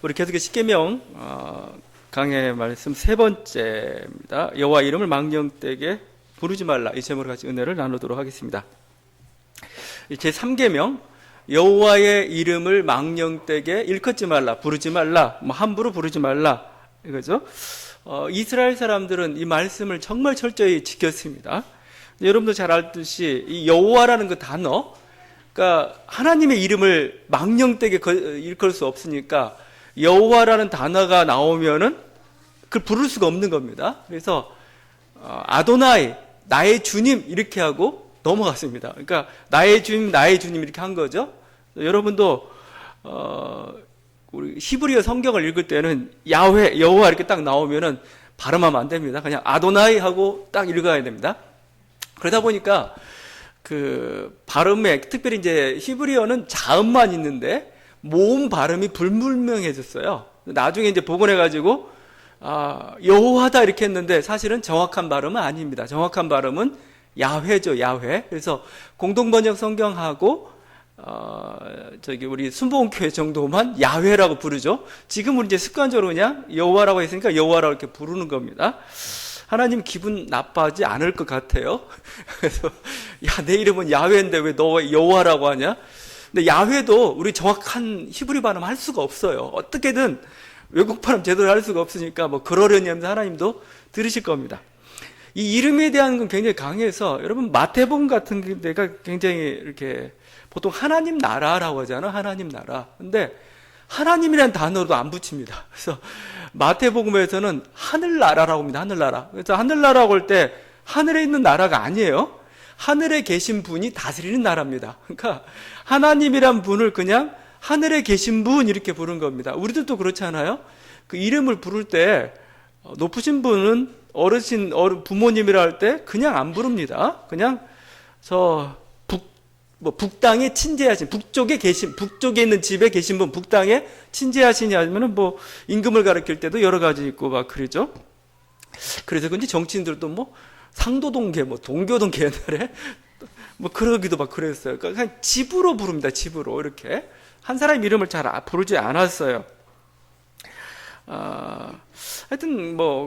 우리 계속해서 십계명 강해 말씀 세 번째입니다. 여호와 이름을 망령되게 부르지 말라. 이 제목으로 같이 은혜를 나누도록 하겠습니다. 제 3계명 여호와의 이름을 망령되게 일컫지 말라, 부르지 말라, 함부로 부르지 말라, 이거죠. 이스라엘 사람들은 이 말씀을 정말 철저히 지켰습니다. 여러분도 잘 알듯이 이 여호와라는 그 단어, 그러니까 하나님의 이름을 망령되게 일컬 수 없으니까 여호와라는 단어가 나오면은 그걸 부를 수가 없는 겁니다. 그래서 아도나이, 나의 주님 이렇게 하고 넘어갔습니다. 그러니까 나의 주님, 나의 주님 이렇게 한 거죠. 여러분도 우리 히브리어 성경을 읽을 때는 야훼, 여호와 이렇게 딱 나오면은 발음하면 안 됩니다. 그냥 아도나이 하고 딱 읽어야 됩니다. 그러다 보니까 그 발음에 특별히 이제 히브리어는 자음만 있는데 모음 발음이 불분명해졌어요. 나중에 이제 복원해가지고 여호와다 이렇게 했는데 사실은 정확한 발음은 아닙니다. 정확한 발음은 야훼죠, 야훼. 그래서 공동번역 성경하고 우리 순복음교회 정도만 야훼라고 부르죠. 지금은 이제 습관적으로 그냥 여호와라고 했으니까 여호와라고 이렇게 부르는 겁니다. 하나님 기분 나빠하지 않을 것 같아요. 그래서 내 이름은 야훼인데 왜 너 여호와라고 하냐? 근데 야훼도 우리 정확한 히브리 발음 할 수가 없어요. 어떻게든 외국 발음 제대로 할 수가 없으니까 뭐 그러려니 하면서 하나님도 들으실 겁니다. 이 이름에 대한 건 굉장히 강해서 여러분 마태복음 같은 데가 굉장히 이렇게 보통 하나님 나라라고 하잖아요. 하나님 나라. 근데 하나님이라는 단어도 안 붙입니다. 그래서 마태복음에서는 하늘나라라고 합니다. 하늘나라. 그래서 하늘나라고 할 때 하늘에 있는 나라가 아니에요. 하늘에 계신 분이 다스리는 나라입니다. 그러니까 하나님이란 분을 그냥 하늘에 계신 분 이렇게 부른 겁니다. 우리들도 그렇잖아요. 그 이름을 부를 때 높으신 분은 어르신, 부모님이라 할 때 그냥 안 부릅니다. 그냥 북땅에 친제하신, 북쪽에 있는 집에 계신 분, 북땅에 친제하시니 하면은 임금을 가리킬 때도 여러 가지 있고 막 그러죠. 그래서 근데 정치인들도 상도동계, 동교동계 옛날에 그러기도 막 그랬어요. 그러니까 그냥 집으로 부릅니다. 집으로 이렇게 한 사람 이름을 잘 부르지 않았어요.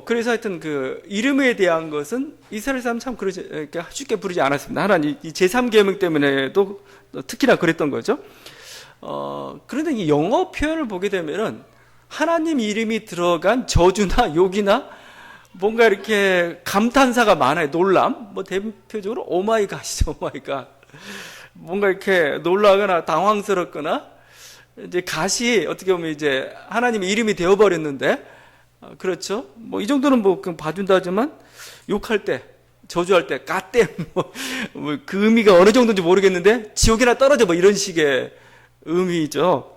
그래서 그 이름에 대한 것은 이스라엘 사람 참 이렇게 쉽게 부르지 않았습니다. 하나님 이 제3계명 때문에도 특히나 그랬던 거죠. 그런데 이 영어 표현을 보게 되면은 하나님 이름이 들어간 저주나 욕이나 뭔가 이렇게 감탄사가 많아요. 놀람. 대표적으로 오마이갓이죠. 오마이갓. 뭔가 이렇게 놀라거나 당황스럽거나 이제 갓이 어떻게 보면 이제 하나님의 이름이 되어버렸는데, 그렇죠. 이 정도는 그냥 봐준다지만 욕할 때, 저주할 때, 갓댐, 그 의미가 어느 정도인지 모르겠는데, 지옥이나 떨어져 이런 식의 의미죠.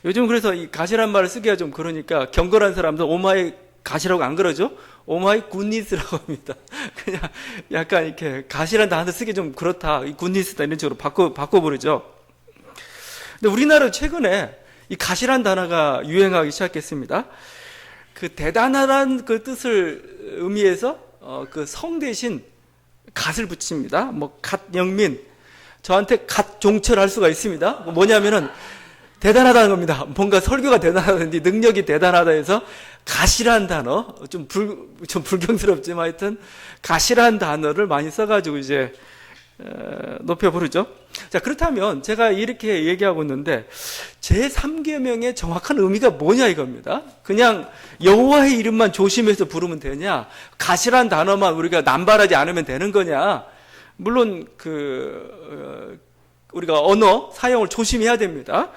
요즘 그래서 이 갓이란 말을 쓰기가 좀 그러니까 경건한 사람들 오마이 갓이라고 안 그러죠? 오마이 굿니스라고 합니다. 그냥 약간 이렇게 갓이란 단어 쓰기 좀 그렇다. 이 굿니스다 이런 식으로 바꿔 부르죠. 근데 우리나라 최근에 이 갓이란 단어가 유행하기 시작했습니다. 그 대단하다는 그 뜻을 의미해서 그 성 대신 갓을 붙입니다. 갓영민. 저한테 갓종철할 수가 있습니다. 뭐냐면은 대단하다는 겁니다. 뭔가 설교가 대단하다든지 능력이 대단하다 해서 갓이란 단어, 좀 불경스럽지만 하여튼 갓이란 단어를 많이 써가지고 이제 높여 부르죠. 자, 그렇다면 제가 이렇게 얘기하고 있는데 제3계명의 정확한 의미가 뭐냐 이겁니다. 그냥 여호와의 이름만 조심해서 부르면 되냐? 갓이란 단어만 우리가 남발하지 않으면 되는 거냐? 물론 우리가 언어 사용을 조심해야 됩니다.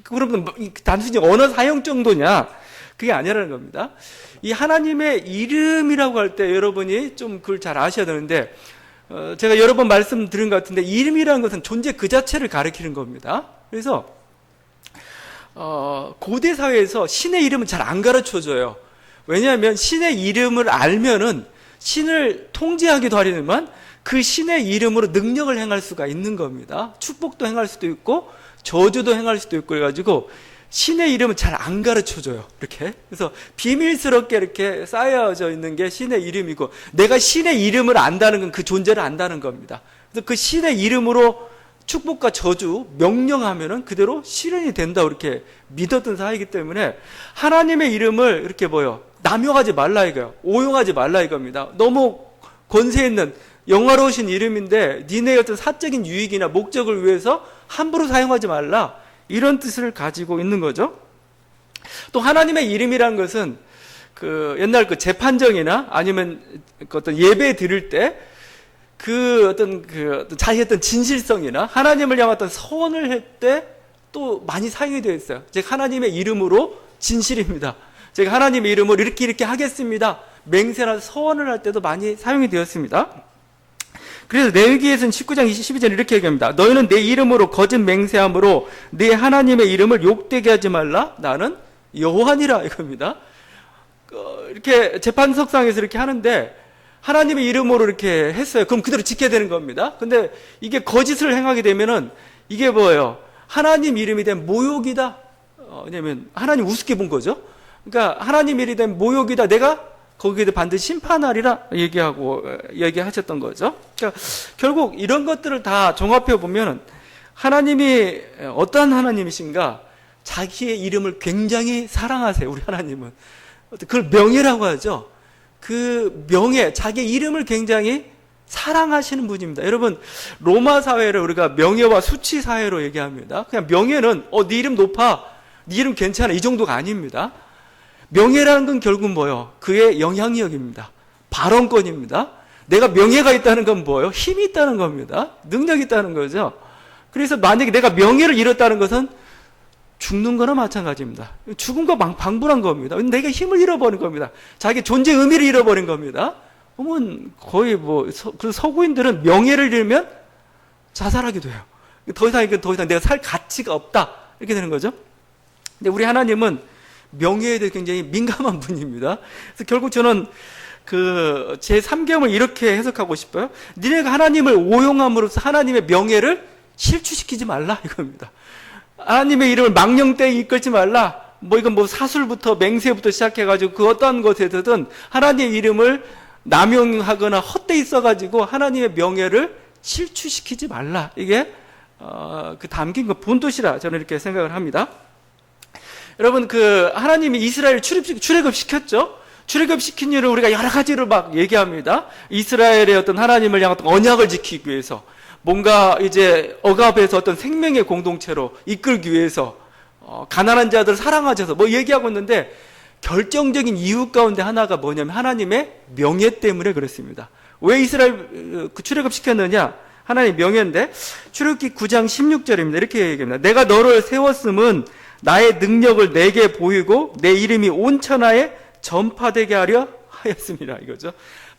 그러면 단순히 언어 사용 정도냐? 그게 아니라는 겁니다. 이 하나님의 이름이라고 할 때 여러분이 좀 그걸 잘 아셔야 되는데, 제가 여러 번 말씀드린 것 같은데, 이름이라는 것은 존재 그 자체를 가리키는 겁니다. 그래서, 고대 사회에서 신의 이름은 잘 안 가르쳐 줘요. 왜냐하면 신의 이름을 알면은 신을 통제하기도 하려니만 그 신의 이름으로 능력을 행할 수가 있는 겁니다. 축복도 행할 수도 있고, 저주도 행할 수도 있고 해가지고, 신의 이름은 잘 안 가르쳐 줘요. 이렇게. 그래서 비밀스럽게 이렇게 쌓여져 있는 게 신의 이름이고, 내가 신의 이름을 안다는 건 그 존재를 안다는 겁니다. 그래서 그 신의 이름으로 축복과 저주, 명령하면은 그대로 실현이 된다 이렇게 믿었던 사회이기 때문에 하나님의 이름을 이렇게 남용하지 말라 이거예요. 오용하지 말라 이겁니다. 너무 권세 있는 영화로우신 이름인데 니네의 어떤 사적인 유익이나 목적을 위해서 함부로 사용하지 말라, 이런 뜻을 가지고 있는 거죠. 또 하나님의 이름이란 것은 그 옛날 그 재판정이나 아니면 그 어떤 예배 드릴 때 어떤 자기 어떤 진실성이나 하나님을 향한 어떤 서원을 할 때 또 많이 사용이 되어 있어요. 즉 하나님의 이름으로 진실입니다. 제가 하나님의 이름으로 이렇게 하겠습니다. 맹세나 서원을 할 때도 많이 사용이 되었습니다. 그래서 레위기에서는 19장 22절 이렇게 얘기합니다. 너희는 내 이름으로 거짓 맹세함으로 내 하나님의 이름을 욕되게 하지 말라. 나는 여호와니라 이겁니다. 이렇게 재판석상에서 이렇게 하는데 하나님의 이름으로 이렇게 했어요. 그럼 그대로 지켜야 되는 겁니다. 근데 이게 거짓을 행하게 되면은 이게 뭐예요? 하나님 이름이 된 모욕이다. 왜냐면 하나님 우습게 본 거죠. 그러니까 하나님 이름이 된 모욕이다. 내가 거기에 반드시 심판하리라 얘기하셨던 거죠. 그러니까 결국 이런 것들을 다 종합해 보면 하나님이 어떠한 하나님이신가? 자기의 이름을 굉장히 사랑하세요. 우리 하나님은 그걸 명예라고 하죠. 그 명예, 자기의 이름을 굉장히 사랑하시는 분입니다. 여러분, 로마 사회를 우리가 명예와 수치 사회로 얘기합니다. 그냥 명예는 네 이름 높아, 네 이름 괜찮아 이 정도가 아닙니다. 명예라는 건 결국 뭐예요? 그의 영향력입니다. 발언권입니다. 내가 명예가 있다는 건 뭐예요? 힘이 있다는 겁니다. 능력이 있다는 거죠. 그래서 만약에 내가 명예를 잃었다는 것은 죽는 거나 마찬가지입니다. 죽음과 방불한 겁니다. 내가 힘을 잃어버린 겁니다. 자기 존재 의미를 잃어버린 겁니다. 그러면 거의 그 서구인들은 명예를 잃으면 자살하게 돼요. 더 이상 내가 살 가치가 없다. 이렇게 되는 거죠. 근데 우리 하나님은 명예에 대해 굉장히 민감한 분입니다. 그래서 결국 저는 제 3계명을 이렇게 해석하고 싶어요. 니네가 하나님을 오용함으로써 하나님의 명예를 실추시키지 말라 이겁니다. 하나님의 이름을 망령되이 이끌지 말라. 이건 사술부터 맹세부터 시작해가지고 그 어떠한 것에서든 하나님의 이름을 남용하거나 헛되이 써가지고 하나님의 명예를 실추시키지 말라. 이게 담긴 그 본뜻이라 저는 이렇게 생각을 합니다. 여러분, 하나님이 이스라엘을 출애굽시켰죠? 출애굽시킨 일을 우리가 여러 가지로 막 얘기합니다. 이스라엘의 어떤 하나님을 향한 언약을 지키기 위해서, 뭔가 이제 억압해서 어떤 생명의 공동체로 이끌기 위해서, 가난한 자들을 사랑하셔서 얘기하고 있는데, 결정적인 이유 가운데 하나가 뭐냐면 하나님의 명예 때문에 그렇습니다. 왜 이스라엘 출애굽시켰느냐? 하나님의 명예인데, 출애굽기 9장 16절입니다. 이렇게 얘기합니다. 내가 너를 세웠음은 나의 능력을 내게 보이고 내 이름이 온 천하에 전파되게 하려 하였습니다. 이거죠.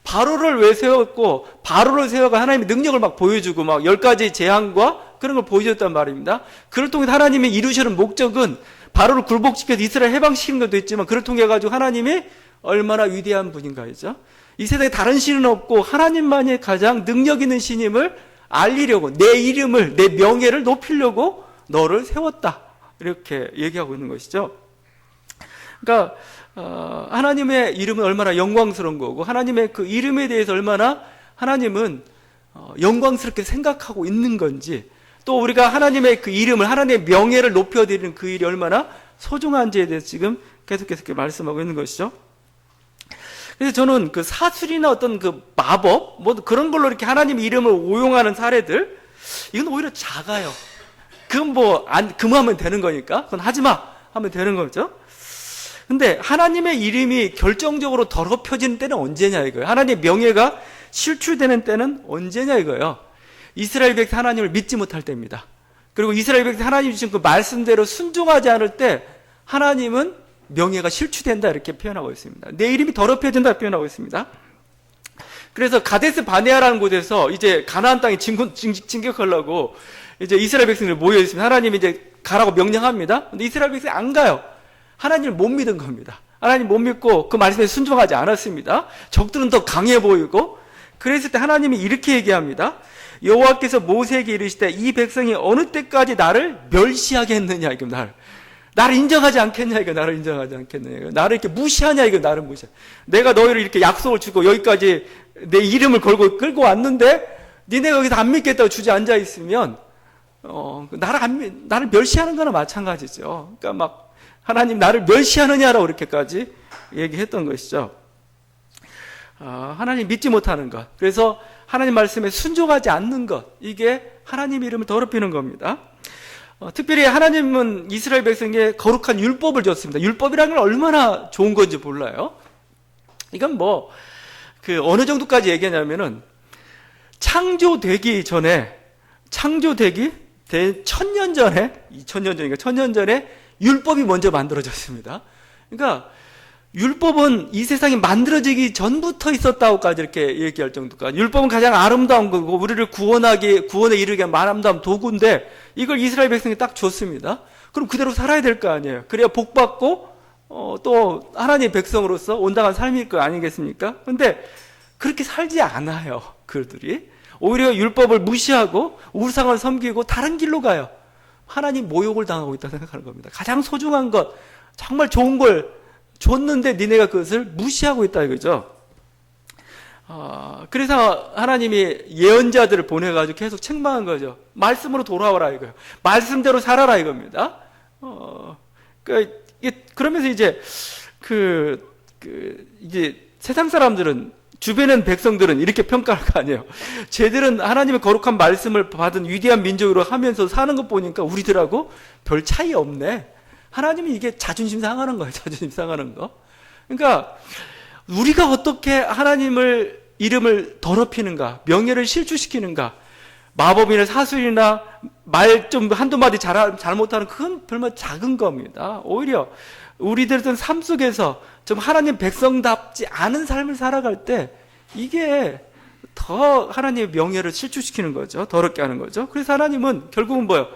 바로를 왜 세웠고, 바로를 세워가 하나님의 능력을 막 보여주고 막 10가지 재앙과 그런 걸 보여줬단 말입니다. 그를 통해 하나님이 이루시는 목적은 바로를 굴복시켜서 이스라엘 해방시키는 것도 있지만, 그를 통해 가지고 하나님이 얼마나 위대한 분인가이죠. 이 세상에 다른 신은 없고 하나님만이 가장 능력 있는 신임을 알리려고, 내 이름을, 내 명예를 높이려고 너를 세웠다. 이렇게 얘기하고 있는 것이죠. 그러니까 하나님의 이름은 얼마나 영광스러운 거고, 하나님의 그 이름에 대해서 얼마나 하나님은 영광스럽게 생각하고 있는 건지, 또 우리가 하나님의 그 이름을, 하나님의 명예를 높여드리는 그 일이 얼마나 소중한지에 대해서 지금 계속해서 이렇게 말씀하고 있는 것이죠. 그래서 저는 그 사술이나 어떤 그 마법, 그런 걸로 이렇게 하나님의 이름을 오용하는 사례들, 이건 오히려 작아요. 그건 금하면 되는 거니까, 그건 하지 마! 하면 되는 거죠. 근데 하나님의 이름이 결정적으로 더럽혀지는 때는 언제냐 이거예요. 하나님의 명예가 실추되는 때는 언제냐 이거예요. 이스라엘 백성 하나님을 믿지 못할 때입니다. 그리고 이스라엘 백성 하나님 주신 그 말씀대로 순종하지 않을 때 하나님은 명예가 실추된다 이렇게 표현하고 있습니다. 내 이름이 더럽혀진다 표현하고 있습니다. 그래서 가데스 바네아라는 곳에서 이제 가나안 땅에 진격하려고 이제 이스라엘 백성들이 모여 있습니다. 하나님이 이제 가라고 명령합니다. 근데 이스라엘 백성이 안 가요. 하나님을 못 믿은 겁니다. 하나님 못 믿고 그 말씀에 순종하지 않았습니다. 적들은 더 강해 보이고, 그랬을 때 하나님이 이렇게 얘기합니다. 여호와께서 모세에게 이르시되 이 백성이 어느 때까지 나를 멸시하겠느냐, 이거 나를 인정하지 않겠냐, 이거 나를 인정하지 않겠느냐, 이거 나를 이렇게 무시하냐, 이거 나를 무시해. 내가 너희를 이렇게 약속을 주고 여기까지 내 이름을 걸고 끌고 왔는데 니네가 여기서 안 믿겠다고 주저앉아 있으면 나를 멸시하는 거나 마찬가지죠. 그러니까 막 하나님 나를 멸시하느냐라고 이렇게까지 얘기했던 것이죠. 하나님 믿지 못하는 것, 그래서 하나님 말씀에 순종하지 않는 것, 이게 하나님 이름을 더럽히는 겁니다. 특별히 하나님은 이스라엘 백성에게 거룩한 율법을 줬습니다. 율법이라는 건 얼마나 좋은 건지 몰라요. 이건 어느 정도까지 얘기하냐면은, 창조되기 1000년 전에, 2000년 전인가 1000년 전에 율법이 먼저 만들어졌습니다. 그러니까 율법은 이 세상이 만들어지기 전부터 있었다고까지 이렇게 얘기할 정도까지. 율법은 가장 아름다운 거고 우리를 구원에 이르게 한 아름다운 도구인데 이걸 이스라엘 백성이 딱 줬습니다. 그럼 그대로 살아야 될 거 아니에요. 그래야 복받고 또 하나님의 백성으로서 온당한 삶일 거 아니겠습니까? 근데 그렇게 살지 않아요, 그들이. 오히려 율법을 무시하고 우상을 섬기고 다른 길로 가요. 하나님 모욕을 당하고 있다고 생각하는 겁니다. 가장 소중한 것, 정말 좋은 걸 줬는데 니네가 그것을 무시하고 있다 이거죠. 그래서 하나님이 예언자들을 보내가지고 계속 책망한 거죠. 말씀으로 돌아와라 이거예요. 말씀대로 살아라 이겁니다. 그러면서 이제 이제 세상 사람들은, 주변의 백성들은 이렇게 평가할 거 아니에요. 쟤들은 하나님의 거룩한 말씀을 받은 위대한 민족으로 하면서 사는 것 보니까 우리들하고 별 차이 없네. 하나님이 이게 자존심 상하는 거예요. 자존심 상하는 거. 그러니까 우리가 어떻게 하나님을 이름을 더럽히는가, 명예를 실추시키는가, 마법이나 사술이나 말 좀 한두 마디 잘못하는, 그건 별로 작은 겁니다. 오히려 우리들은 삶 속에서 좀 하나님 백성답지 않은 삶을 살아갈 때 이게 더 하나님의 명예를 실추시키는 거죠. 더럽게 하는 거죠. 그래서 하나님은 결국은 뭐예요?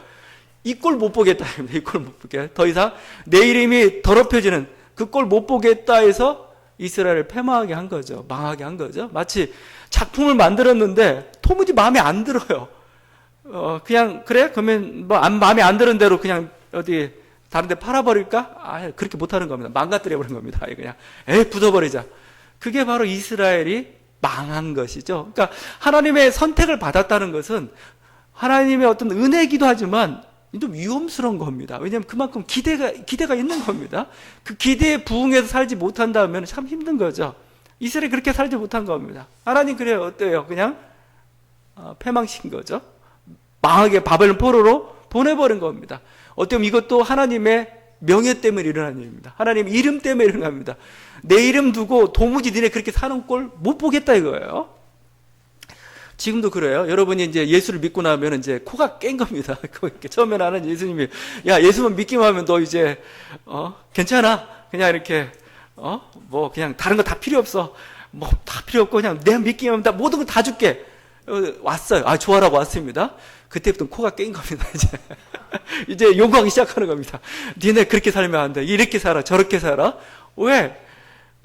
이 꼴 못 보겠다. 이 꼴 못 보게. 더 이상 내 이름이 더럽혀지는 그 꼴 못 보겠다 해서 이스라엘을 패망하게 한 거죠. 망하게 한 거죠. 마치 작품을 만들었는데 도무지 마음에 안 들어요. 그냥 그래? 그러면 마음에 안 드는 대로 그냥 어디 다른 데 팔아버릴까? 그렇게 못하는 겁니다. 망가뜨려버린 겁니다. 그냥 부숴버리자. 그게 바로 이스라엘이 망한 것이죠. 그러니까 하나님의 선택을 받았다는 것은 하나님의 어떤 은혜이기도 하지만 좀 위험스러운 겁니다. 왜냐하면 그만큼 기대가 있는 겁니다. 그 기대에 부응해서 살지 못한다면 참 힘든 거죠. 이스라엘이 그렇게 살지 못한 겁니다. 하나님 그래요. 어때요? 그냥 패망시킨 거죠. 망하게 바벨론 포로로 보내버린 겁니다. 어떻게 보면 이것도 하나님의 명예 때문에 일어난 일입니다. 하나님 이름 때문에 일어난 겁니다. 내 이름 두고 도무지 니네 그렇게 사는 꼴 못 보겠다 이거예요. 지금도 그래요. 여러분이 이제 예수를 믿고 나면 이제 코가 깬 겁니다. 처음에 나는 예수님이, 야, 예수만 믿기만 하면 너 이제, 괜찮아. 그냥 이렇게, 그냥 다른 거 다 필요 없어. 다 필요 없고 그냥 내가 믿기만 하면 다 모든 걸 다 줄게. 왔어요. 좋아라고 왔습니다. 그때부터 코가 깬 겁니다, 이제. 이제 요구하기 시작하는 겁니다. 니네 그렇게 살면 안 돼. 이렇게 살아. 저렇게 살아. 왜?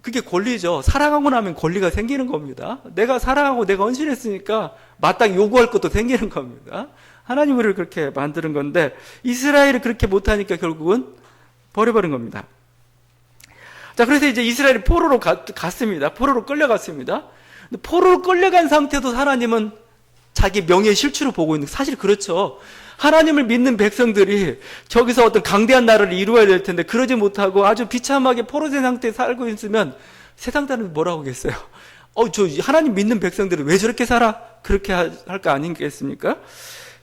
그게 권리죠. 사랑하고 나면 권리가 생기는 겁니다. 내가 사랑하고 내가 헌신했으니까 마땅히 요구할 것도 생기는 겁니다. 하나님 우리를 그렇게 만드는 건데 이스라엘이 그렇게 못하니까 결국은 버려버린 겁니다. 자, 그래서 이제 이스라엘이 포로로 갔습니다. 포로로 끌려갔습니다. 근데 포로로 끌려간 상태도 하나님은 자기 명예의 실추를 보고 있는, 사실 그렇죠. 하나님을 믿는 백성들이 저기서 어떤 강대한 나라를 이루어야 될 텐데 그러지 못하고 아주 비참하게 포로된 상태에 살고 있으면 세상 사람이 뭐라고 하겠어요? 저 하나님 믿는 백성들은 왜 저렇게 살아? 그렇게 할 거 아니겠습니까?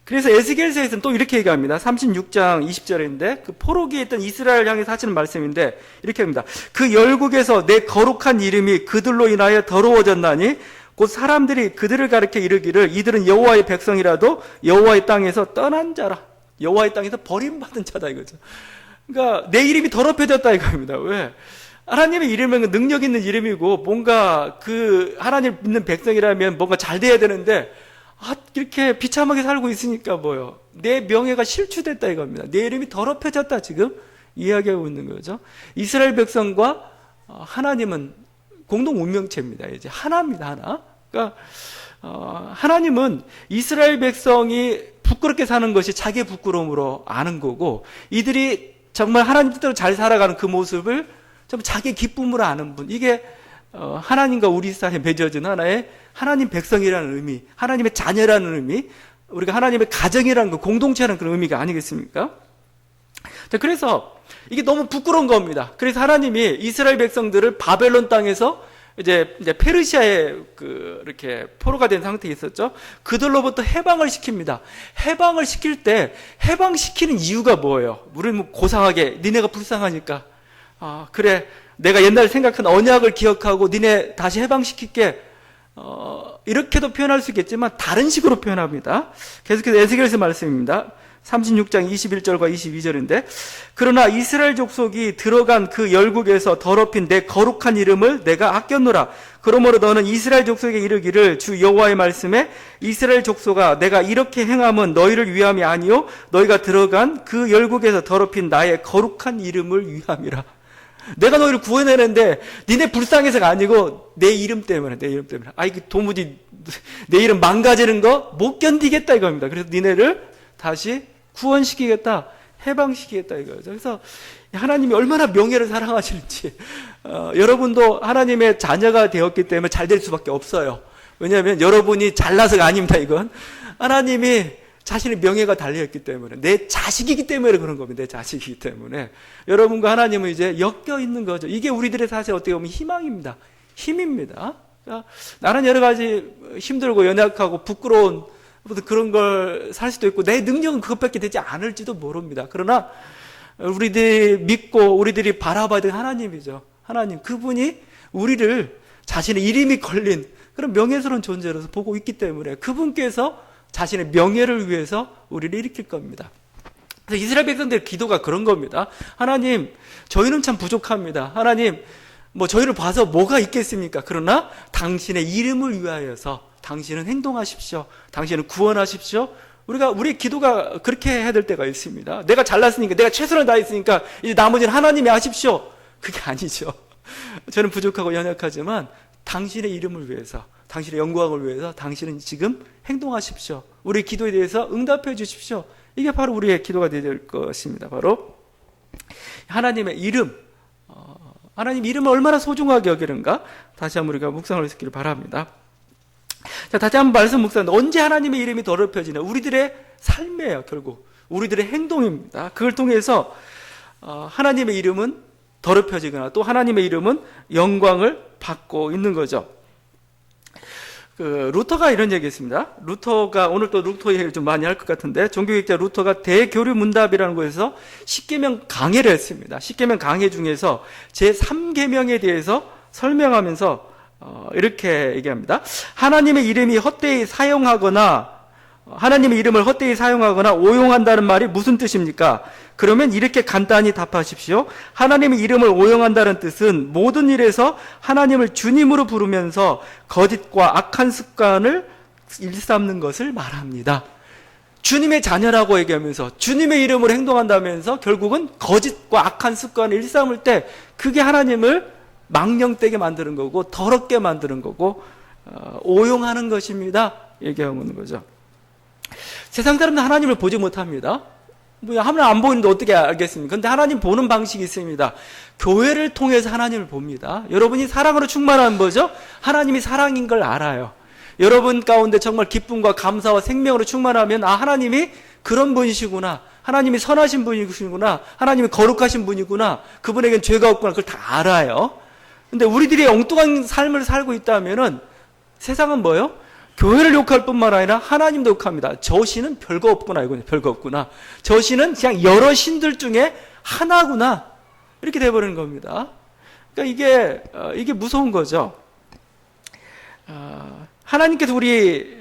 그래서 에스겔서에서는 또 이렇게 얘기합니다. 36장 20절인데 그 포로기에 있던 이스라엘 향해서 하시는 말씀인데 이렇게 합니다. 그 열국에서 내 거룩한 이름이 그들로 인하여 더러워졌나니 곧 사람들이 그들을 가리켜 이르기를 이들은 여호와의 백성이라도 여호와의 땅에서 떠난 자라. 여호와의 땅에서 버림받은 자다 이거죠. 그러니까 내 이름이 더럽혀졌다 이겁니다. 왜? 하나님의 이름은 능력 있는 이름이고 뭔가 그 하나님 믿는 백성이라면 뭔가 잘 돼야 되는데 이렇게 비참하게 살고 있으니까 뭐요? 내 명예가 실추됐다 이겁니다. 내 이름이 더럽혀졌다 지금 이야기하고 있는 거죠. 이스라엘 백성과 하나님은 공동 운명체입니다. 이제 하나입니다, 하나. 그러니까 하나님은 이스라엘 백성이 부끄럽게 사는 것이 자기의 부끄러움으로 아는 거고, 이들이 정말 하나님 뜻대로 잘 살아가는 그 모습을 좀 자기의 기쁨으로 아는 분. 이게 하나님과 우리 사이에 맺어진 하나의 하나님 백성이라는 의미, 하나님의 자녀라는 의미, 우리가 하나님의 가정이라는 거, 공동체라는 그런 의미가 아니겠습니까? 자, 그래서 이게 너무 부끄러운 겁니다. 그래서 하나님이 이스라엘 백성들을 바벨론 땅에서 이제 페르시아에 이렇게 포로가 된 상태에 있었죠. 그들로부터 해방을 시킵니다. 해방을 시킬 때 해방시키는 이유가 뭐예요? 우리는 뭐 고상하게 니네가 불쌍하니까 그래 내가 옛날 생각한 언약을 기억하고 니네 다시 해방시킬게, 이렇게도 표현할 수 있겠지만 다른 식으로 표현합니다. 계속해서 에스겔서 말씀입니다. 36장 21절과 22절인데, 그러나 이스라엘 족속이 들어간 그 열국에서 더럽힌 내 거룩한 이름을 내가 아꼈노라. 그러므로 너는 이스라엘 족속에 이르기를 주 여호와의 말씀에 이스라엘 족속아 내가 이렇게 행함은 너희를 위함이 아니요 너희가 들어간 그 열국에서 더럽힌 나의 거룩한 이름을 위함이라. 내가 너희를 구원해내는데 니네 불쌍해서가 아니고 내 이름 때문에. 이게 도무지 내 이름 망가지는 거 못 견디겠다 이겁니다. 그래서 니네를 다시 구원시키겠다, 해방시키겠다 이거죠. 그래서 하나님이 얼마나 명예를 사랑하시는지, 여러분도 하나님의 자녀가 되었기 때문에 잘 될 수밖에 없어요. 왜냐하면 여러분이 잘나서가 아닙니다. 이건 하나님이 자신의 명예가 달려있기 때문에, 내 자식이기 때문에 그런 겁니다. 내 자식이기 때문에 여러분과 하나님은 이제 엮여 있는 거죠. 이게 우리들의 사실 어떻게 보면 희망입니다. 힘입니다. 그러니까 나는 여러 가지 힘들고 연약하고 부끄러운 그런 걸 살 수도 있고 내 능력은 그것밖에 되지 않을지도 모릅니다. 그러나 우리들이 믿고 우리들이 바라봐야 될 하나님이죠. 하나님, 그분이 우리를 자신의 이름이 걸린 그런 명예스러운 존재로서 보고 있기 때문에 그분께서 자신의 명예를 위해서 우리를 일으킬 겁니다. 그래서 이스라엘 백성들의 기도가 그런 겁니다. 하나님, 저희는 참 부족합니다. 하나님, 뭐 저희를 봐서 뭐가 있겠습니까? 그러나 당신의 이름을 위하여서 당신은 행동하십시오. 당신은 구원하십시오. 우리의 기도가 그렇게 해야 될 때가 있습니다. 내가 잘났으니까, 내가 최선을 다했으니까 이제 나머지는 하나님이 하십시오. 그게 아니죠. 저는 부족하고 연약하지만 당신의 이름을 위해서, 당신의 영광을 위해서 당신은 지금 행동하십시오. 우리의 기도에 대해서 응답해 주십시오. 이게 바로 우리의 기도가 될 것입니다. 바로 하나님의 이름, 하나님 이름을 얼마나 소중하게 여기는가 다시 한번 우리가 묵상을 했기를 바랍니다. 자, 다시 한번 말씀 묵상합니다. 언제 하나님의 이름이 더럽혀지나? 우리들의 삶이에요. 결국 우리들의 행동입니다. 그걸 통해서 하나님의 이름은 더럽혀지거나 또 하나님의 이름은 영광을 받고 있는 거죠. 루터가 이런 얘기했습니다. 루터가 오늘 또 루터 얘기를 좀 많이 할 것 같은데, 종교학자 루터가 대교류 문답이라는 곳에서 십계명 강해를 했습니다. 십계명 강해 중에서 제3계명에 대해서 설명하면서 이렇게 얘기합니다. 하나님의 이름이 헛되이 사용하거나 하나님의 이름을 헛되이 사용하거나 오용한다는 말이 무슨 뜻입니까? 그러면 이렇게 간단히 답하십시오. 하나님의 이름을 오용한다는 뜻은 모든 일에서 하나님을 주님으로 부르면서 거짓과 악한 습관을 일삼는 것을 말합니다. 주님의 자녀라고 얘기하면서 주님의 이름으로 행동한다면서 결국은 거짓과 악한 습관을 일삼을 때 그게 하나님을 망령되게 만드는 거고 더럽게 만드는 거고 오용하는 것입니다. 얘기하고 있는 거죠. 세상 사람들은 하나님을 보지 못합니다. 하나님 안 보이는데 어떻게 알겠습니까? 근데 하나님 보는 방식이 있습니다. 교회를 통해서 하나님을 봅니다. 여러분이 사랑으로 충만한 거죠? 하나님이 사랑인 걸 알아요. 여러분 가운데 정말 기쁨과 감사와 생명으로 충만하면 하나님이 그런 분이시구나. 하나님이 선하신 분이시구나. 하나님이 거룩하신 분이구나. 그분에겐 죄가 없구나. 그걸 다 알아요. 근데 우리들이 엉뚱한 삶을 살고 있다면은 세상은 뭐예요? 교회를 욕할 뿐만 아니라 하나님도 욕합니다. 저 신은 별거 없구나. 이거는 별거 없구나. 저 신은 그냥 여러 신들 중에 하나구나. 이렇게 돼버리는 겁니다. 그러니까 이게 무서운 거죠. 하나님께서 우리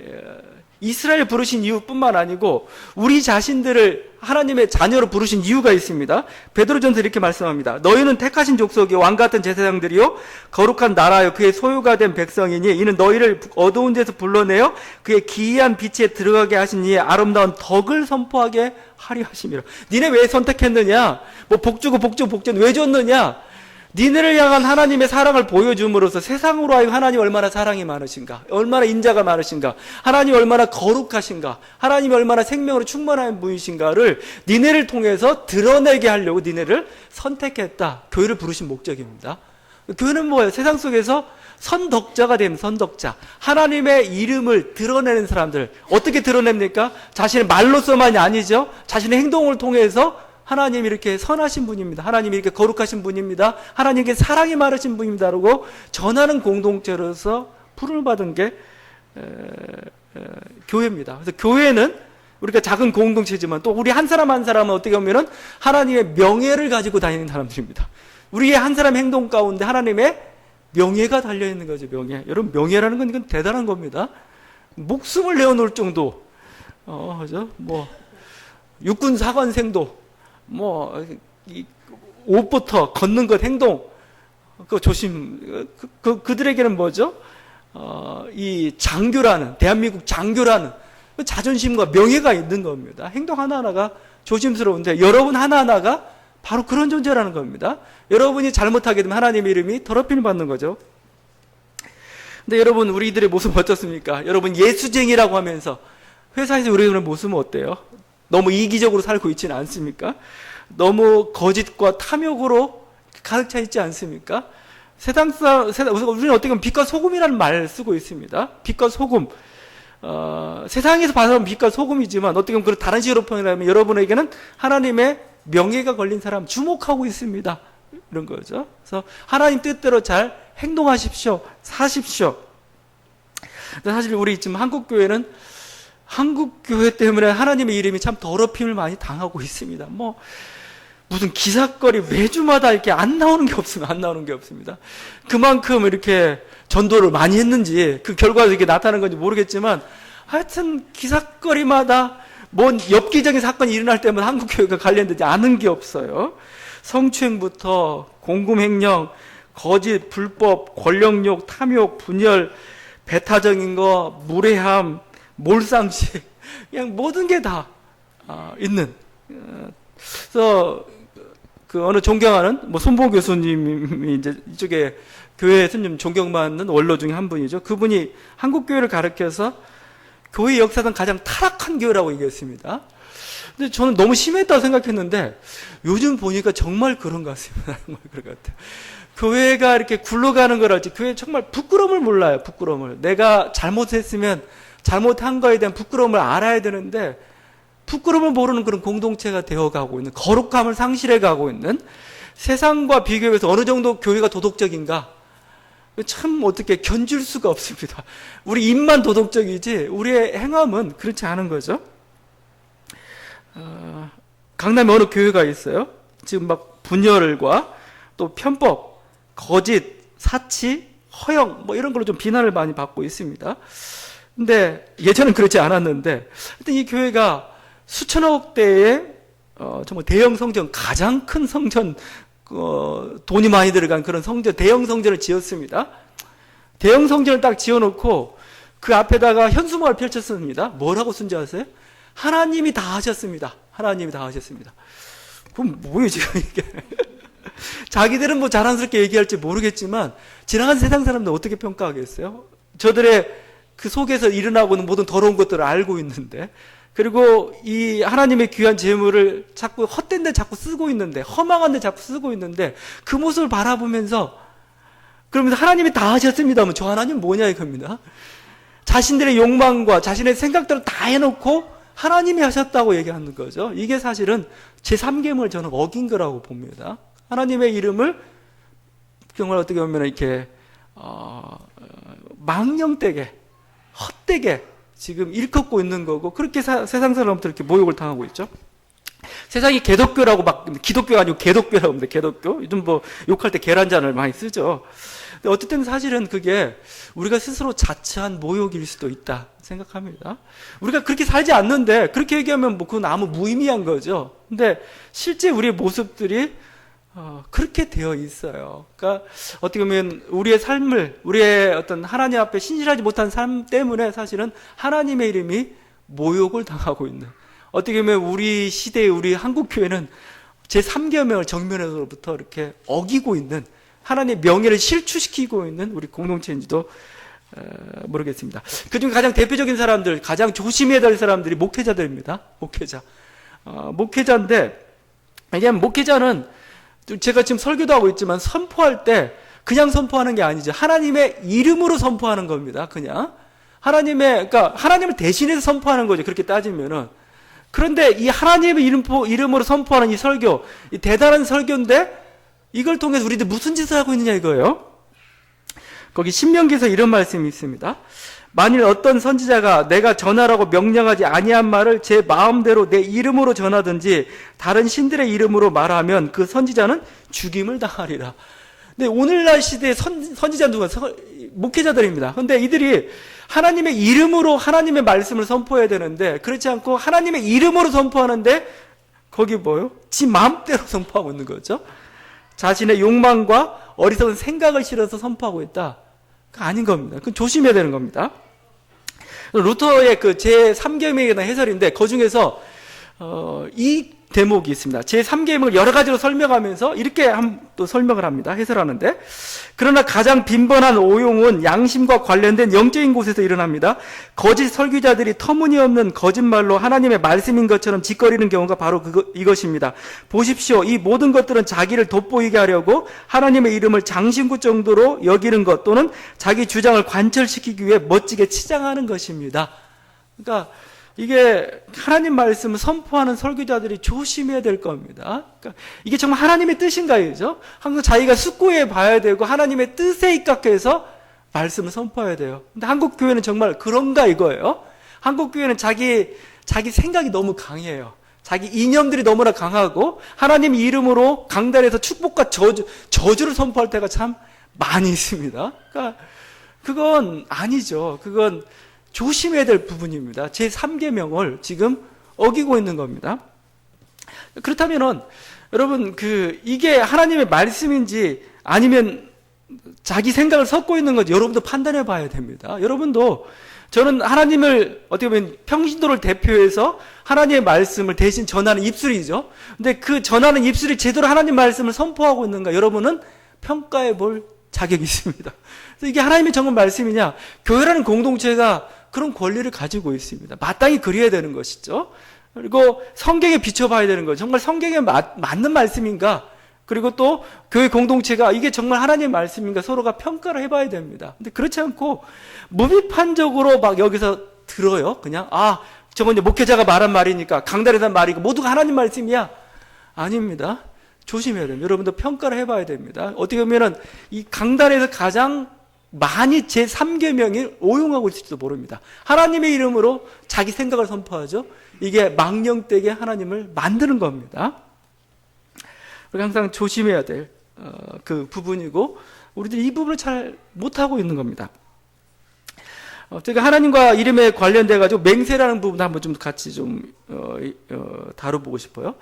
이스라엘 부르신 이유뿐만 아니고 우리 자신들을 하나님의 자녀로 부르신 이유가 있습니다. 베드로전서 이렇게 말씀합니다. 너희는 택하신 족속이 왕같은 제사장들이요 거룩한 나라요 그의 소유가 된 백성이니 이는 너희를 어두운 데서 불러내어 그의 기이한 빛에 들어가게 하신 이의 아름다운 덕을 선포하게 하려 하심이라. 니네 왜 선택했느냐? 뭐 복주고 복전 왜 줬느냐? 니네를 향한 하나님의 사랑을 보여줌으로써 세상으로 하여금 하나님 얼마나 사랑이 많으신가, 얼마나 인자가 많으신가, 하나님 얼마나 거룩하신가, 하나님이 얼마나 생명으로 충만한 분이신가를 니네를 통해서 드러내게 하려고 니네를 선택했다. 교회를 부르신 목적입니다. 교회는 뭐예요? 세상 속에서 선덕자가 되면 선덕자. 하나님의 이름을 드러내는 사람들. 어떻게 드러냅니까? 자신의 말로서만이 아니죠. 자신의 행동을 통해서 하나님이 이렇게 선하신 분입니다. 하나님이 이렇게 거룩하신 분입니다. 하나님께 사랑이 많으신 분입니다라고 전하는 공동체로서 부름을 받은 게 교회입니다. 그래서 교회는 우리가 작은 공동체지만 또 우리 한 사람 한 사람은 어떻게 보면은 하나님의 명예를 가지고 다니는 사람들입니다. 우리의 한 사람 행동 가운데 하나님의 명예가 달려있는 거죠, 명예. 여러분, 명예라는 건 이건 대단한 겁니다. 목숨을 내어놓을 정도, 그죠? 뭐, 육군 사관생도, 뭐, 옷부터 걷는 것, 행동, 그 조심, 그들에게는 뭐죠? 이 장교라는, 대한민국 장교라는 자존심과 명예가 있는 겁니다. 행동 하나하나가 조심스러운데 여러분 하나하나가 바로 그런 존재라는 겁니다. 여러분이 잘못하게 되면 하나님의 이름이 더럽힘을 받는 거죠. 근데 여러분, 우리들의 모습은 어떻습니까? 여러분, 예수쟁이라고 하면서 회사에서 우리들의 모습은 어때요? 너무 이기적으로 살고 있지는 않습니까? 너무 거짓과 탐욕으로 가득 차 있지 않습니까? 우리는 어떻게 보면 빛과 소금이라는 말을 쓰고 있습니다. 빛과 소금. 세상에서 봐서는 빛과 소금이지만 어떻게 보면 다른 식으로 표현하면 여러분에게는 하나님의 명예가 걸린 사람 주목하고 있습니다. 이런 거죠. 그래서 하나님 뜻대로 잘 행동하십시오. 사십시오. 사실 우리 지금 한국교회는 한국교회 때문에 하나님의 이름이 참 더럽힘을 많이 당하고 있습니다. 뭐 무슨 기사거리 매주마다 이렇게 안 나오는 게 없습니다. 그만큼 이렇게 전도를 많이 했는지 그 결과가 이렇게 나타나는 건지 모르겠지만 하여튼 기사거리마다 뭔 엽기적인 사건이 일어날 때마다 한국교회가 관련되지 않은 게 없어요. 성추행부터 공금횡령, 거짓, 불법, 권력욕, 탐욕, 분열, 배타적인 거, 무례함, 몰상식, 그냥 모든 게 다 있는. 그래서 그 어느 존경하는 뭐 손보 교수님이 이제 이쪽에 교회 스님 존경받는 원로 중에 한 분이죠. 그분이 한국 교회를 가르쳐서 교회 역사상 가장 타락한 교회라고 얘기했습니다. 근데 저는 너무 심했다고 생각했는데 요즘 보니까 정말 그런 것 같습니다. 정말 그런 것 같아요. 교회가 이렇게 굴러가는 거랄지 교회 정말 부끄러움을 몰라요. 부끄러움을. 내가 잘못했으면 잘못한 거에 대한 부끄러움을 알아야 되는데 부끄러움을 모르는 그런 공동체가 되어가고 있는, 거룩함을 상실해가고 있는, 세상과 비교해서 어느 정도 교회가 도덕적인가 참 어떻게 견줄 수가 없습니다. 우리 입만 도덕적이지 우리의 행함은 그렇지 않은 거죠. 강남에 어느 교회가 있어요. 지금 막 분열과 또 편법, 거짓, 사치, 허영 뭐 이런 걸로 좀 비난을 많이 받고 있습니다. 근데 예전엔 그렇지 않았는데 하여튼 이 교회가 수천억 대의 정말 대형 성전, 가장 큰 성전, 돈이 많이 들어간 그런 성전, 대형 성전을 지었습니다. 대형 성전을 딱 지어놓고 그 앞에다가 현수막을 펼쳤습니다. 뭐라고 쓴지 아세요? 하나님이 다 하셨습니다. 하나님이 다 하셨습니다. 그럼 뭐예요 지금 이게? 자기들은 뭐 자랑스럽게 얘기할지 모르겠지만 지나간 세상 사람들 어떻게 평가하겠어요? 저들의 그 속에서 일어나고는 모든 더러운 것들을 알고 있는데, 그리고 이 하나님의 귀한 재물을 자꾸 헛된 데 자꾸 쓰고 있는데, 허망한 데 자꾸 쓰고 있는데 그 모습을 바라보면서 그러면서 하나님이 다 하셨습니다 하면 저 하나님 뭐냐 이겁니다. 자신들의 욕망과 자신의 생각대로 다 해놓고 하나님이 하셨다고 얘기하는 거죠. 이게 사실은 제3계명을 저는 어긴 거라고 봅니다. 하나님의 이름을 정말 어떻게 보면 이렇게 망령되게 헛되게 지금 일컫고 있는 거고, 그렇게 세상 사람들 이렇게 모욕을 당하고 있죠. 세상이 개독교라고 막, 기독교가 아니고 개독교라고 합니다. 개독교. 요즘 뭐 욕할 때 계란잔을 많이 쓰죠. 근데 어쨌든 사실은 그게 우리가 스스로 자처한 모욕일 수도 있다 생각합니다. 우리가 그렇게 살지 않는데 그렇게 얘기하면 뭐 그건 아무 무의미한 거죠. 근데 실제 우리의 모습들이 그렇게 되어 있어요. 그러니까 어떻게 보면 우리의 삶을, 우리의 어떤 하나님 앞에 신실하지 못한 삶 때문에 사실은 하나님의 이름이 모욕을 당하고 있는, 어떻게 보면 우리 시대의 우리 한국교회는 제3계명을 정면에서부터 이렇게 어기고 있는, 하나님의 명예를 실추시키고 있는 우리 공동체인지도 모르겠습니다. 그중 가장 대표적인 사람들, 가장 조심해야 될 사람들이 목회자들입니다. 목회자인데, 왜냐하면 목회자는 제가 지금 설교도 하고 있지만 선포할 때 그냥 선포하는 게 아니죠. 하나님의 이름으로 선포하는 겁니다. 그냥 그러니까 하나님을 대신해서 선포하는 거죠. 그렇게 따지면은. 그런데 이 하나님의 이름으로 선포하는 이 설교, 이 대단한 설교인데 이걸 통해서 우리들 무슨 짓을 하고 있느냐 이거예요. 거기 신명기에서 이런 말씀이 있습니다. 만일 어떤 선지자가 내가 전하라고 명령하지 아니한 말을 제 마음대로 내 이름으로 전하든지 다른 신들의 이름으로 말하면 그 선지자는 죽임을 당하리라. 근데 오늘날 시대의 선지자 누가 목회자들입니다. 근데 이들이 하나님의 이름으로 하나님의 말씀을 선포해야 되는데 그렇지 않고 하나님의 이름으로 선포하는데 거기 뭐요? 지 마음대로 선포하고 있는 거죠. 자신의 욕망과 어리석은 생각을 실어서 선포하고 있다. 그거 아닌 겁니다. 그건 조심해야 되는 겁니다. 루터의 그 제3계명에 대한 해설인데 그 중에서 이 대목이 있습니다. 제3계명을 여러 가지로 설명하면서 이렇게 또 설명을 합니다. 해설하는데 그러나 가장 빈번한 오용은 양심과 관련된 영적인 곳에서 일어납니다. 거짓 설교자들이 터무니없는 거짓말로 하나님의 말씀인 것처럼 짓거리는 경우가 바로 이것입니다. 보십시오. 이 모든 것들은 자기를 돋보이게 하려고 하나님의 이름을 장신구 정도로 여기는 것 또는 자기 주장을 관철시키기 위해 멋지게 치장하는 것입니다. 그러니까 이게 하나님 말씀을 선포하는 설교자들이 조심해야 될 겁니다. 그러니까 이게 정말 하나님의 뜻인가 이죠? 항상 자기가 숙고해 봐야 되고 하나님의 뜻에 입각해서 말씀을 선포해야 돼요. 근데 한국 교회는 정말 그런가 이거예요. 한국 교회는 자기 생각이 너무 강해요. 자기 이념들이 너무나 강하고 하나님 이름으로 강단에서 축복과 저주를 선포할 때가 참 많이 있습니다. 그러니까 그건 아니죠. 그건 조심해야 될 부분입니다. 제3계명을 지금 어기고 있는 겁니다. 그렇다면은 여러분 이게 하나님의 말씀인지 아니면 자기 생각을 섞고 있는 건지 여러분도 판단해 봐야 됩니다. 여러분도 저는 하나님을 어떻게 보면 평신도를 대표해서 하나님의 말씀을 대신 전하는 입술이죠. 근데 그 전하는 입술이 제대로 하나님 말씀을 선포하고 있는가 여러분은 평가해 볼 자격이 있습니다. 그래서 이게 하나님의 정말 말씀이냐? 교회라는 공동체가 그런 권리를 가지고 있습니다. 마땅히 그래야 되는 것이죠. 그리고 성경에 비춰봐야 되는 거죠. 정말 성경에 맞는 말씀인가? 그리고 또 교회 공동체가 이게 정말 하나님의 말씀인가? 서로가 평가를 해봐야 됩니다. 근데 그렇지 않고 무비판적으로 막 여기서 들어요. 그냥 저건 이제 목회자가 말한 말이니까 강단에서 한 말이고 모두가 하나님 말씀이야. 아닙니다. 조심해야 됩니다. 여러분도 평가를 해봐야 됩니다. 어떻게 보면은 이 강단에서 가장 많이 제3계명이 오용하고 있을지도 모릅니다. 하나님의 이름으로 자기 생각을 선포하죠. 이게 망령되게 하나님을 만드는 겁니다. 우리 항상 조심해야 될 그 부분이고 우리들이 이 부분을 잘 못하고 있는 겁니다. 제가 하나님과 이름에 관련돼 가지고 맹세라는 부분 한번 좀 같이 좀 다뤄보고 싶어요.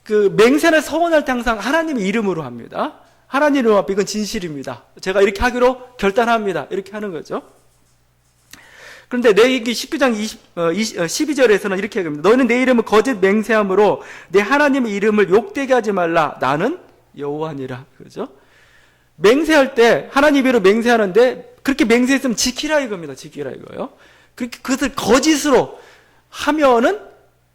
그 맹세나 서원할 때 항상 하나님의 이름으로 합니다. 하나님 이름 앞에 이건 진실입니다. 제가 이렇게 하기로 결단합니다. 이렇게 하는 거죠. 그런데 레위기 19장 12절에서는 이렇게 얘기합니다. 너희는 내 이름을 거짓 맹세함으로 내 하나님의 이름을 욕되게 하지 말라. 나는 여호와니라. 그죠? 맹세할 때 하나님 이름으로 맹세하는데 그렇게 맹세했으면 지키라 이겁니다. 지키라 이거요. 그것을 거짓으로 하면은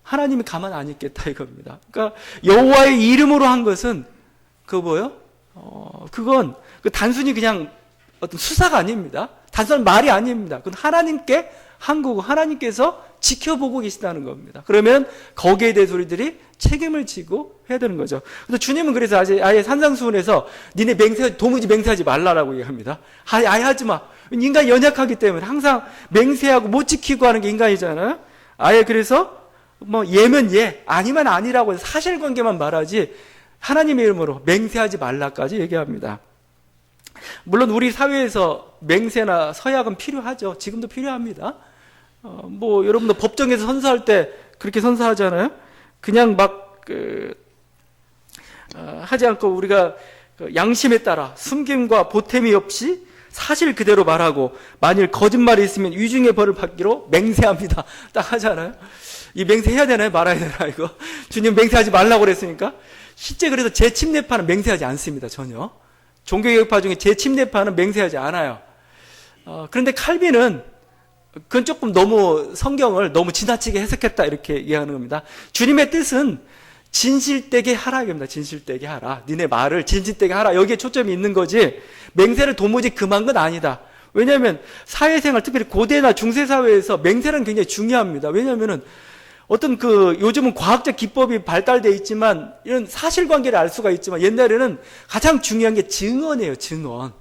하나님이 가만 안 있겠다 이겁니다. 그러니까 여호와의 이름으로 한 것은 그건 단순히 그냥 어떤 수사가 아닙니다. 단순한 말이 아닙니다. 그건 하나님께 한 거고 하나님께서 지켜보고 계시다는 겁니다. 그러면 거기에 대해서 우리들이 책임을 지고 해야 되는 거죠. 그래서 주님은 그래서 아예 산상수훈에서 니네 도무지 맹세하지 말라라고 얘기합니다. 아예 하지 마. 인간이 연약하기 때문에 항상 맹세하고 못 지키고 하는 게 인간이잖아요. 아예 그래서 예면 예, 아니면 아니라고 해서 사실관계만 말하지 하나님의 이름으로 맹세하지 말라까지 얘기합니다. 물론 우리 사회에서 맹세나 서약은 필요하죠. 지금도 필요합니다. 여러분도 법정에서 선서할 때 그렇게 선서하잖아요. 그냥 하지 않고 우리가 양심에 따라 숨김과 보탬이 없이 사실 그대로 말하고 만일 거짓말이 있으면 위중의 벌을 받기로 맹세합니다. 딱 하잖아요. 이 맹세해야 되나요? 말아야 되나 이거? 주님 맹세하지 말라고 그랬으니까. 실제 그래서 재침례파는 맹세하지 않습니다. 전혀. 종교개혁파 중에 재침례파는 맹세하지 않아요. 그런데 칼빈은 그건 조금 너무 성경을 너무 지나치게 해석했다 이렇게 얘기하는 겁니다. 주님의 뜻은 진실되게 하라 이겁니다. 진실되게 하라. 니네 말을 진실되게 하라. 여기에 초점이 있는 거지 맹세를 도무지 금한 건 아니다. 왜냐하면 사회생활, 특별히 고대나 중세사회에서 맹세는 굉장히 중요합니다. 왜냐하면은 어떤 요즘은 과학적 기법이 발달되어 있지만 이런 사실관계를 알 수가 있지만 옛날에는 가장 중요한 게 증언이에요. 증언.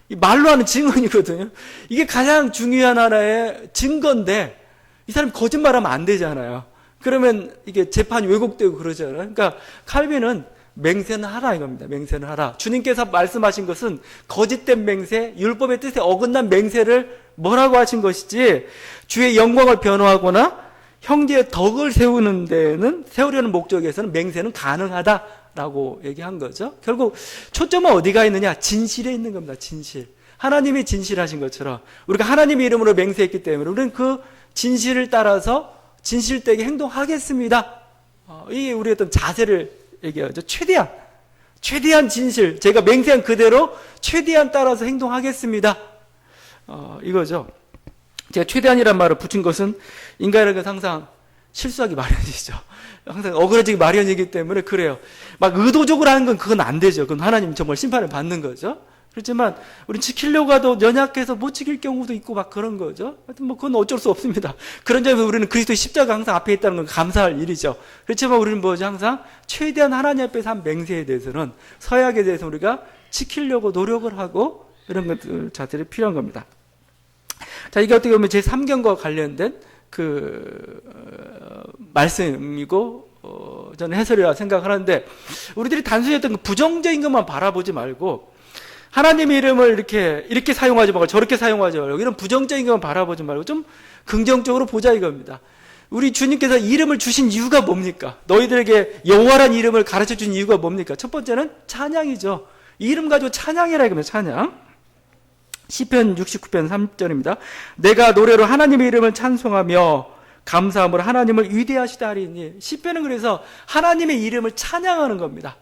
이 말로 하는 증언이거든요. 이게 가장 중요한 하나의 증거인데 이 사람이 거짓말하면 안 되잖아요. 그러면 이게 재판이 왜곡되고 그러잖아요. 그러니까 칼빈은 맹세는 하라 이겁니다. 맹세는 하라. 주님께서 말씀하신 것은 거짓된 맹세, 율법의 뜻에 어긋난 맹세를 뭐라고 하신 것이지 주의 영광을 변호하거나 형제의 덕을 세우려는 목적에서는 맹세는 가능하다라고 얘기한 거죠. 결국 초점은 어디가 있느냐? 진실에 있는 겁니다. 진실. 하나님이 진실하신 것처럼 우리가 하나님의 이름으로 맹세했기 때문에 우리는 그 진실을 따라서 진실되게 행동하겠습니다. 이 우리의 어떤 자세를 얘기하죠. 최대한 진실, 제가 맹세한 그대로 최대한 따라서 행동하겠습니다. 이거죠. 제가 최대한이란 말을 붙인 것은 인간에게 항상 실수하기 마련이죠. 항상 어그러지기 마련이기 때문에 그래요. 막 의도적으로 하는 건 그건 안 되죠. 그건 하나님 정말 심판을 받는 거죠. 그렇지만 우리 지키려고 해도 연약해서 못 지킬 경우도 있고 막 그런 거죠. 하여튼 뭐 그건 어쩔 수 없습니다. 그런 점에서 우리는 그리스도의 십자가 항상 앞에 있다는 건 감사할 일이죠. 그렇지만 우리는 뭐죠? 항상 최대한 하나님 앞에서 한 맹세에 대해서는 서약에 대해서 우리가 지키려고 노력을 하고 이런 것들 자들이 필요한 겁니다. 자, 이게 어떻게 보면 제 3경과 관련된 말씀이고 저는 해설이라 생각하는데 우리들이 단순히 어떤 부정적인 것만 바라보지 말고 하나님의 이름을 이렇게 사용하지 말고 저렇게 사용하지 말고 이런 부정적인 것만 바라보지 말고 좀 긍정적으로 보자 이겁니다. 우리 주님께서 이름을 주신 이유가 뭡니까? 너희들에게 여호와라는 이름을 가르쳐 준 이유가 뭡니까? 첫 번째는 찬양이죠. 이 이름 가지고 찬양이라 이겁니다. 찬양. 시편 69편 3절입니다. 내가 노래로 하나님의 이름을 찬송하며 감사함으로 하나님을 위대하시다 하리니. 시편은 그래서 하나님의 이름을 찬양하는 겁니다.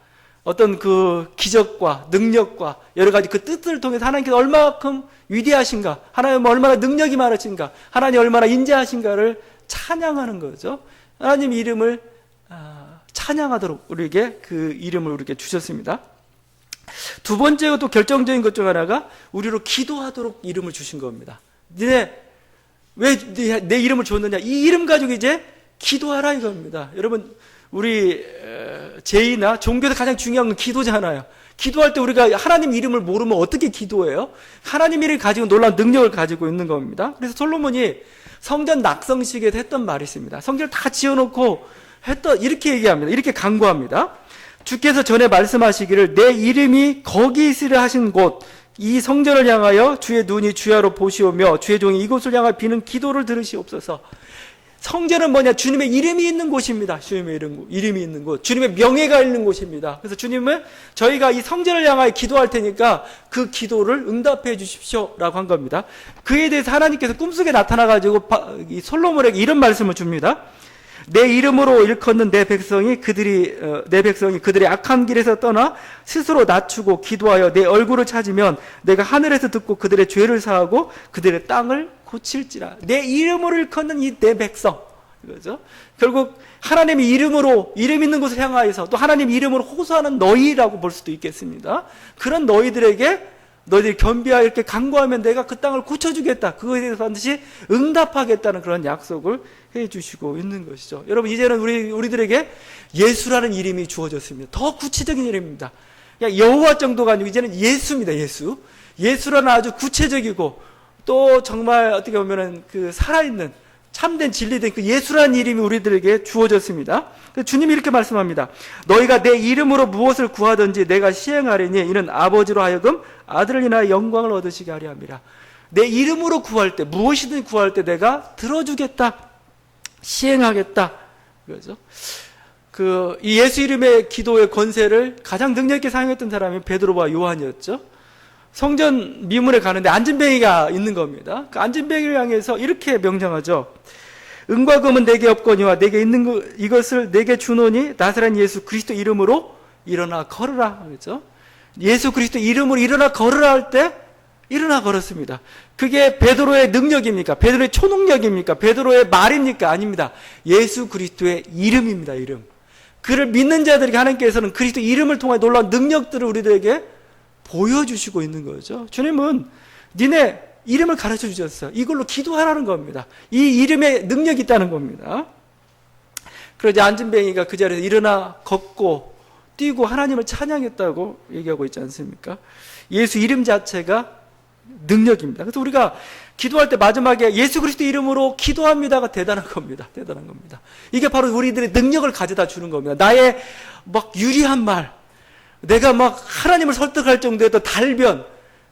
어떤 그 기적과 능력과 여러 가지 그 뜻을 통해서 하나님께서 얼마만큼 위대하신가, 하나님 얼마나 능력이 많으신가, 하나님 얼마나 인자하신가를 찬양하는 거죠. 하나님 이름을 찬양하도록 우리에게 그 이름을 우리에게 주셨습니다. 두 번째로 또 결정적인 것 중 하나가 우리로 기도하도록 이름을 주신 겁니다. 니네 왜 내 이름을 줬느냐? 이 이름 가지고 이제 기도하라 이겁니다. 여러분 우리 제의나 종교에서 가장 중요한 건 기도잖아요. 기도할 때 우리가 하나님 이름을 모르면 어떻게 기도해요? 하나님 이름을 가지고 놀라운 능력을 가지고 있는 겁니다. 그래서 솔로몬이 성전 낙성식에서 했던 말이 있습니다. 성전을 다 지어놓고 이렇게 얘기합니다. 이렇게 간구합니다. 주께서 전에 말씀하시기를 내 이름이 거기 있으려 하신 곳 이 성전을 향하여 주의 눈이 주야로 보시오며 주의 종이 이곳을 향하여 비는 기도를 들으시옵소서. 성전은 뭐냐? 주님의 이름이 있는 곳입니다. 주님의 이름이 있는 곳, 주님의 명예가 있는 곳입니다. 그래서 주님은 저희가 이 성전을 향하여 기도할 테니까 그 기도를 응답해 주십시오라고 한 겁니다. 그에 대해서 하나님께서 꿈속에 나타나가지고 이 솔로몬에게 이런 말씀을 줍니다. 내 이름으로 일컫는 내 백성이 그들의 악한 길에서 떠나 스스로 낮추고 기도하여 내 얼굴을 찾으면 내가 하늘에서 듣고 그들의 죄를 사하고 그들의 땅을 고칠지라. 내 이름으로 일컫는 이 내 백성. 그죠? 결국 하나님의 이름으로 이름 있는 곳을 향하여서 또 하나님 이름으로 호소하는 너희라고 볼 수도 있겠습니다. 그런 너희들이 겸비하여 이렇게 간구하면 내가 그 땅을 고쳐주겠다. 그거에 대해서 반드시 응답하겠다는 그런 약속을 해주시고 있는 것이죠. 여러분 이제는 우리들에게 예수라는 이름이 주어졌습니다. 더 구체적인 이름입니다. 그냥 여호와 정도가 아니고 이제는 예수입니다. 예수라는 아주 구체적이고 또 정말 어떻게 보면은 그 살아있는 참된 진리된 그 예수라는 이름이 우리들에게 주어졌습니다. 주님이 이렇게 말씀합니다. 너희가 내 이름으로 무엇을 구하든지 내가 시행하리니 이는 아버지로 하여금 아들을 인하여 영광을 얻으시게 하려 함이라. 내 이름으로 구할 때 무엇이든 구할 때 내가 들어주겠다. 시행하겠다. 그죠? 이 예수 이름의 기도의 권세를 가장 능력 있게 사용했던 사람이 베드로와 요한이었죠. 성전 미문에 가는데 안진뱅이가 있는 겁니다. 그 안진뱅이를 향해서 이렇게 명령하죠. 은과 금은 내게 없거니와 내게 있는 이것을 내게 주노니 나사렛 예수 그리스도 이름으로 일어나 걸으라. 그렇죠? 예수 그리스도 이름으로 일어나 걸으라 할 때 일어나 걸었습니다. 그게 베드로의 능력입니까? 베드로의 초능력입니까? 베드로의 말입니까? 아닙니다. 예수 그리스도의 이름입니다. 이름. 그를 믿는 자들에게 하나님께서는 그리스도 이름을 통해 놀라운 능력들을 우리들에게 보여주시고 있는 거죠. 주님은 니네 이름을 가르쳐 주셨어요. 이걸로 기도하라는 겁니다. 이 이름에 능력이 있다는 겁니다. 그러자 안진뱅이가 그 자리에서 일어나 걷고 뛰고 하나님을 찬양했다고 얘기하고 있지 않습니까? 예수 이름 자체가 능력입니다. 그래서 우리가 기도할 때 마지막에 예수 그리스도 이름으로 기도합니다가 대단한 겁니다. 대단한 겁니다. 이게 바로 우리들의 능력을 가져다 주는 겁니다. 나의 막 유리한 말, 내가 막 하나님을 설득할 정도의 어떤 달변,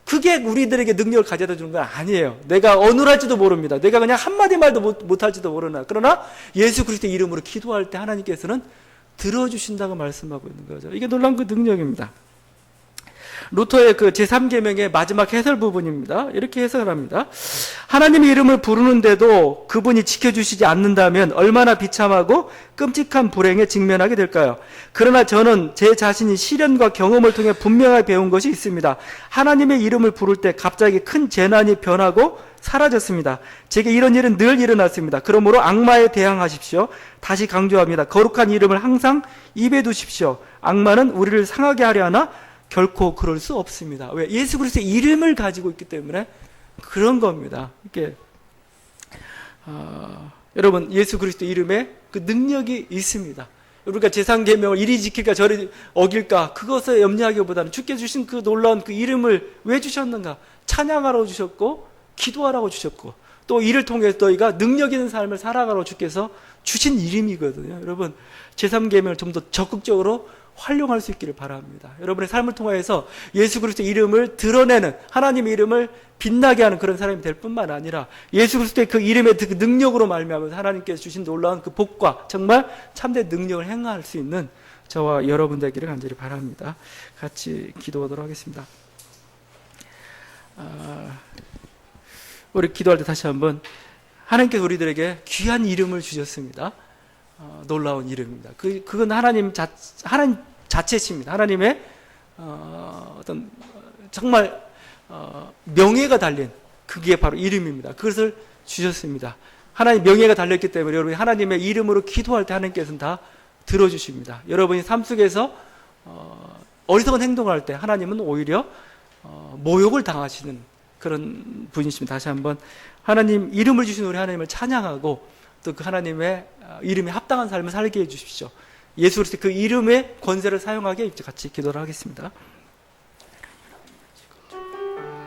그게 우리들에게 능력을 가져다 주는 건 아니에요. 내가 어눌할지도 모릅니다. 내가 그냥 한마디 말도 못할지도 모르나. 그러나 예수 그리스도 이름으로 기도할 때 하나님께서는 들어주신다고 말씀하고 있는 거죠. 이게 놀라운 그 능력입니다. 루터의 그 제3계명의 마지막 해설 부분입니다. 이렇게 해석을 합니다. 하나님의 이름을 부르는데도 그분이 지켜주시지 않는다면 얼마나 비참하고 끔찍한 불행에 직면하게 될까요? 그러나 저는 제 자신이 시련과 경험을 통해 분명하게 배운 것이 있습니다. 하나님의 이름을 부를 때 갑자기 큰 재난이 변하고 사라졌습니다. 제게 이런 일은 늘 일어났습니다. 그러므로 악마에 대항하십시오. 다시 강조합니다. 거룩한 이름을 항상 입에 두십시오. 악마는 우리를 상하게 하려 하나 결코 그럴 수 없습니다. 왜? 예수 그리스도의 이름을 가지고 있기 때문에 그런 겁니다. 이렇게 여러분 예수 그리스도 이름에 그 능력이 있습니다. 우리가 제3계명을 이리 지킬까 저리 어길까 그것을 염려하기보다는 주께 주신 그 놀라운 그 이름을 왜 주셨는가? 찬양하라고 주셨고 기도하라고 주셨고 또 이를 통해서 너희가 능력 있는 삶을 살아가라고 주께서 주신 이름이거든요. 여러분 제3계명을 좀 더 적극적으로 활용할 수 있기를 바랍니다. 여러분의 삶을 통해서 예수 그리스도의 이름을 드러내는 하나님의 이름을 빛나게 하는 그런 사람이 될 뿐만 아니라 예수 그리스도의 그 이름의 그 능력으로 말미암아서 하나님께서 주신 놀라운 그 복과 정말 참된 능력을 행할 수 있는 저와 여러분 되기를 간절히 바랍니다. 같이 기도하도록 하겠습니다. 우리 기도할 때 다시 한번 하나님께서 우리들에게 귀한 이름을 주셨습니다. 놀라운 이름입니다. 그건 하나님 자체십니다. 하나님의 어떤 정말 명예가 달린 그게 바로 이름입니다. 그것을 주셨습니다. 하나님 명예가 달렸기 때문에 여러분이 하나님의 이름으로 기도할 때 하나님께서는 다 들어주십니다. 여러분이 삶 속에서 어리석은 행동을 할 때 하나님은 오히려 모욕을 당하시는 그런 분이십니다. 다시 한번 하나님 이름을 주신 우리 하나님을 찬양하고 또 그 하나님의 이름에 합당한 삶을 살게 해주십시오. 예수 그리스도 그 이름의 권세를 사용하게 같이 기도를 하겠습니다.